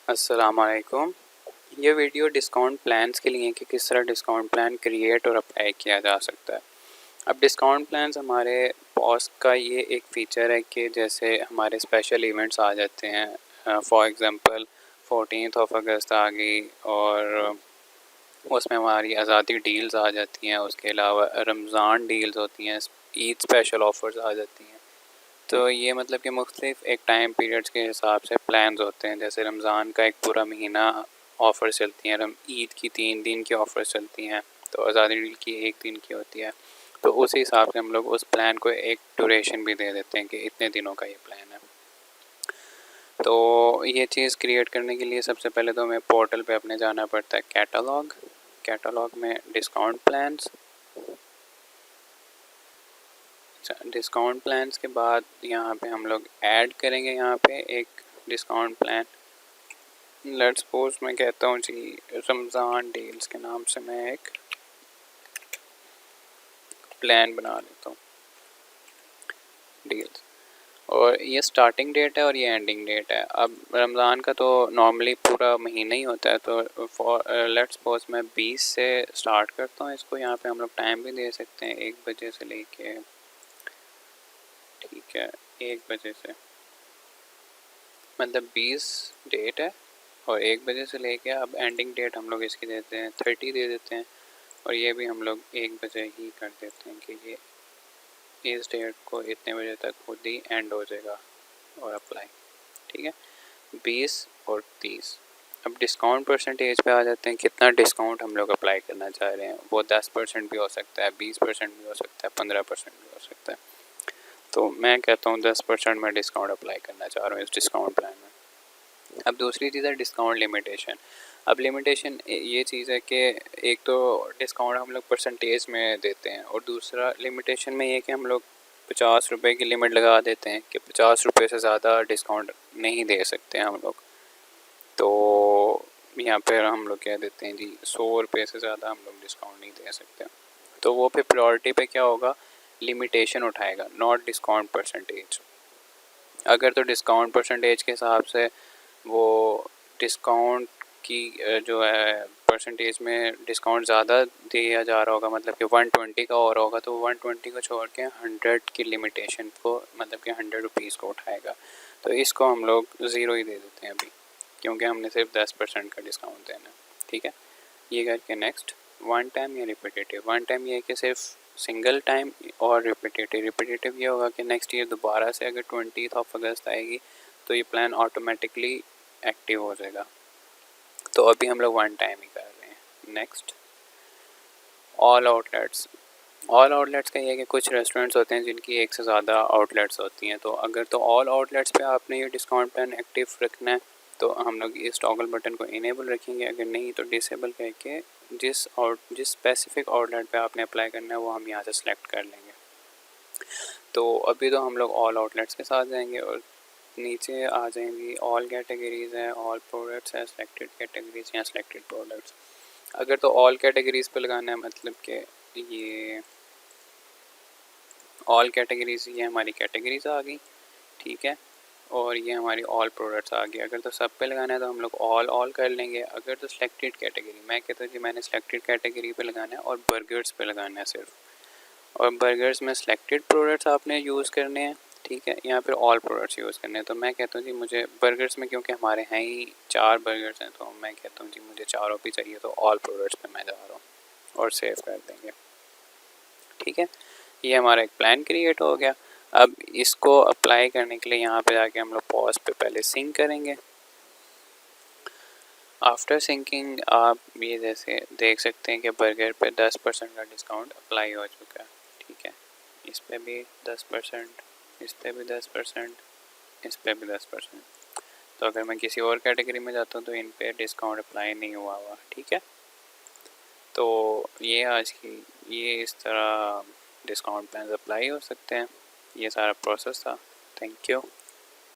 अस्सलाम वालेकुम। ये वीडियो डिस्काउंट प्लान्स के लिए है कि किस तरह डिस्काउंट प्लान क्रिएट और अप्लाई किया जा सकता है। अब डिस्काउंट प्लान्स हमारे पॉस का ये एक फ़ीचर है कि जैसे हमारे स्पेशल इवेंट्स आ जाते हैं, for example 14th of August आ गई और उसमें हमारी आज़ादी डील्स आ जाती हैं। उसके अलावा रमज़ान डील्स होती हैं, ईद स्पेशल ऑफ़र्स आ जाती हैं। तो ये मतलब कि मुख्तलिफ एक टाइम पीरियड्स के हिसाब से प्लान्स होते हैं। जैसे रमज़ान का एक पूरा महीना ऑफ़र चलती हैं, ईद की 3 दिन की ऑफ़र चलती हैं, तो आज़ादी डील की 1 दिन की होती है। तो उस हिसाब से हम लोग उस प्लान को एक ड्यूरेशन भी दे देते हैं कि इतने दिनों का ये प्लान है। तो ये चीज़ क्रिएट करने के लिए सबसे पहले तो हमें पोर्टल पे अपने जाना पड़ता है कैटलॉग में डिस्काउंट प्लान्स। डिस्काउंट प्लान्स के बाद यहाँ पे हम लोग ऐड करेंगे यहाँ पे एक डिस्काउंट प्लान। लेट्स सपोज मैं कहता हूँ जी रमज़ान डील्स के नाम से मैं एक प्लान बना लेता हूँ डील्स, और ये स्टार्टिंग डेट है और ये एंडिंग डेट है। अब रमज़ान का तो नॉर्मली पूरा महीना ही होता है, तो फॉर लेट्स सपोज मैं 20 से स्टार्ट करता हूँ इसको। यहाँ पे हम लोग टाइम भी दे सकते हैं 1 बजे से लेके, ठीक है, 1 बजे से मतलब 20 डेट है और 1 बजे से लेके अब एंडिंग डेट हम लोग इसकी देते हैं 30 दे देते हैं, और ये भी हम लोग 1 बजे ही कर देते हैं कि ये इस डेट को इतने बजे तक खुद ही एंड हो जाएगा और अप्लाई, ठीक है। 20 और 30। अब डिस्काउंट परसेंटेज पे आ जाते हैं, कितना डिस्काउंट हम लोग अप्लाई करना चाह रहे हैं। वो 10% भी हो सकता है, 20% भी हो सकता है, 15% भी हो सकता है। तो मैं कहता हूँ 10% में डिस्काउंट अप्लाई करना चाह रहा हूँ इस डिस्काउंट प्लान में। अब दूसरी चीज़ है डिस्काउंट लिमिटेशन। अब लिमिटेशन ये चीज़ है कि एक तो डिस्काउंट हम लोग परसेंटेज में देते हैं, और दूसरा लिमिटेशन में ये कि हम लोग 50 रुपये की लिमिट लगा देते हैं कि 50 रुपये से ज़्यादा डिस्काउंट नहीं दे सकते हम लोग। तो यहाँ पर हम लोग कह देते हैं जी 100 रुपये से ज़्यादा हम लोग डिस्काउंट नहीं दे सकते। तो वो फिर प्रायोरिटी पे क्या होगा, लिमिटेशन उठाएगा, नॉट डिस्काउंट परसेंटेज। अगर तो डिस्काउंट परसेंटेज के हिसाब से वो डिस्काउंट की जो है परसेंटेज में डिस्काउंट ज़्यादा दिया जा रहा होगा, मतलब कि 120 का और होगा, तो 120 को छोड़ के 100 की लिमिटेशन को, मतलब कि 100 रुपीज़ को उठाएगा। तो इसको हम लोग ज़ीरो ही दे देते हैं अभी, क्योंकि हमने सिर्फ 10% का डिस्काउंट देना है, ठीक है। ये करके नेक्स्ट वन टाइम या रिपीटेटिव। वन टाइम ये है कि सिर्फ सिंगल टाइम, और रिपीटेटिव ये होगा कि नेक्स्ट ईयर दोबारा से अगर 20th ऑफ अगस्त आएगी तो ये प्लान ऑटोमेटिकली एक्टिव हो जाएगा। तो अभी हम लोग वन टाइम ही कर रहे हैं। Next all outlets. All outlets का ये है कि कुछ रेस्टोरेंट्स होते हैं जिनकी एक से ज़्यादा आउटलेट्स होती हैं, तो अगर तो ऑल आउटलेट्स पे आपने ये डिस्काउंट प्लान एक्टिव रखना है तो हम लोग इस टॉगल बटन को इनेबल रखेंगे, अगर नहीं तो डिसेबल करके जिस स्पेसिफिक आउटलेट पे आपने अप्लाई करना है वो हम यहाँ से सिलेक्ट कर लेंगे। तो अभी तो हम लोग ऑल आउटलेट्स के साथ जाएंगे और नीचे आ जाएंगी ऑल कैटेगरीज़ हैं, ऑल प्रोडक्ट्स हैं, सेलेक्टेड कैटेगरीज या सेलेक्टेड प्रोडक्ट्स। अगर तो ऑल कैटेगरीज़ पे लगाना है, मतलब कि ये ऑल कैटेगरीज़, ये हमारी कैटेगरीज़ आ गई, ठीक है, और ये हमारी ऑल प्रोडक्ट्स आ गई। अगर तो सब पे लगाना है तो हम लोग ऑल कर लेंगे। अगर तो सिलेक्टेड कैटेगरी, मैं कहता हूँ जी मैंने सिलेक्टेड कैटेगरी पे लगाना है और बर्गर्स पे लगाना है सिर्फ, और बर्गर्स में सिलेक्टेड प्रोडक्ट्स आपने यूज़ करने हैं, ठीक है, यहाँ पर ऑल प्रोडक्ट्स यूज़ करने हैं। तो मैं कहता हूँ जी मुझे बर्गर्स में, क्योंकि हमारे हैं ही 4 बर्गर्स हैं, तो मैं कहता हूँ जी मुझे चारों भी चाहिए, तो ऑल प्रोडक्ट्स पे मैं जा रहा हूँ और सेव कर देंगे, ठीक है। ये हमारा एक प्लान क्रिएट हो गया। अब इसको अप्लाई करने के लिए यहाँ पे जाके हम लोग पॉज पे पहले सिंक करेंगे। आफ्टर सिंकिंग आप ये जैसे देख सकते हैं कि बर्गर पे 10% का डिस्काउंट अप्लाई हो चुका है, ठीक है। इस पे भी 10%, इस पे भी 10%, इस पे भी 10%। तो अगर मैं किसी और कैटेगरी में जाता हूँ तो इन पे डिस्काउंट अप्लाई नहीं हुआ, ठीक है। तो ये आज की ये इस तरह डिस्काउंट प्लान अप्लाई हो सकते हैं। ये सारा प्रोसेस था। Thank you.